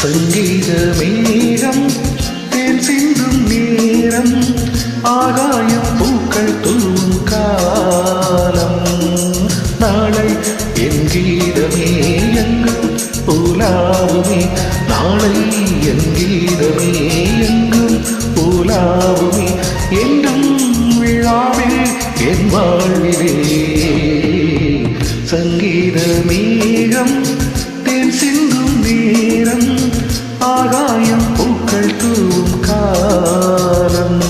சங்கீத மேகம் தேன் சிந்தும் நேரம் ஆகாயம் பூக்கள் தூவும் காலம் நாளை என் கீதமே எங்கும் உலாவுமே நாளை என் கீதமே எங்கும் உலாவுமே என்றும் விழாவே என் வாழ்விலே சங்கீத மேகம் தேன் சிந்தும் நேரம் ஆகாயம் பூக்கள் தூவும் காலம்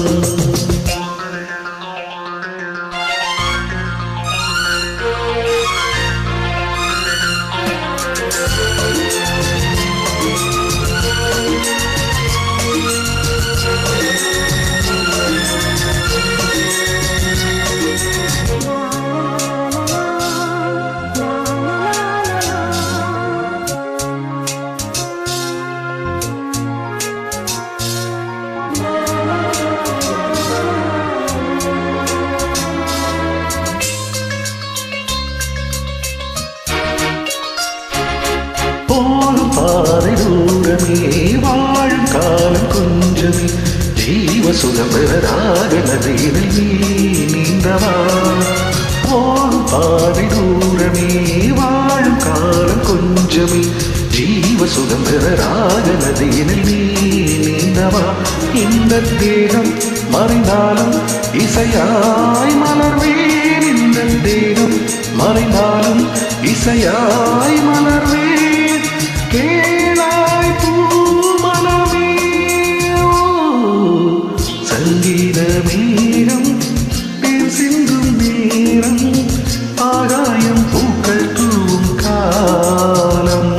போகும் பாதை தூரமே வாழும் காலம் கொஞ்சமே ஜீவ சுகம்பராக நதியில் நீ நீந்தவா போகும் பாதை தூரமே வாழும் காலம் கொஞ்சமே ஜீவ சுகம்பராக நதியில் நீ நீந்தவா இந்த தேகம் மறைந்தாலும் இசையாய் மலர்வேன் இந்த தேகம் மறைந்தாலும் இசையாய் மலர்வேன் கேளாய் பூமனமே சங்கீத மேகம் தேன் சிந்தும் நேரம் ஆகாயம் பூக்கள் தூவும் காலம்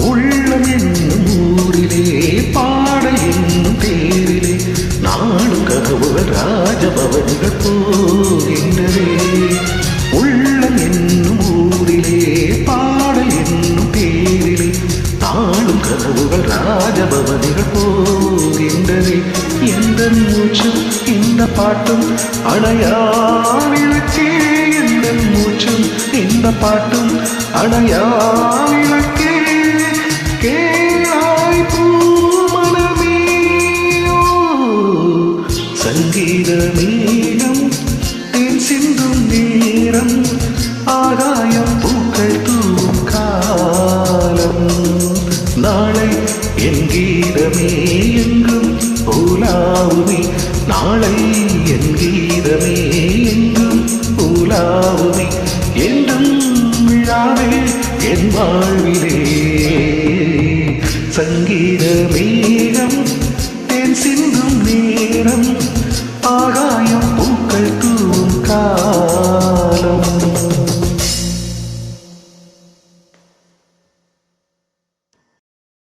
உள்ளம் என்னும் ஊரிலே பாடல் என்னும் பேரிலே நாடும் கனவுகள் ராஜபவனிகள் போகின்றதே உள்ளம் என்னும் ஊரிலே பாடல் என்னும் பேரிலே நாடும் கனவுகள் ராஜபவனிகள் போகின்றதே எந்த மூச்சும் இந்த பாட்டும் அணையா விளக்கே எந்த மூச்சும் இந்த பாட்டும் அணையா விளக்கே கேளாய் பூமனமே சங்கீத மேகம் தேன் சிந்தும் நேரம் ஆகாயம் பூக்கள் தூவும் காலம் நாளை என் கீதமே எங்கும் உலாவுமே நாளை என் கீதமே எங்கும் உலாவுமே என்றும் விழாவே என் வாழ்விலே சங்கீத மேகம் தேன் சிந்தும் நேரம் ஆகாயம் பூக்கள் தூவும்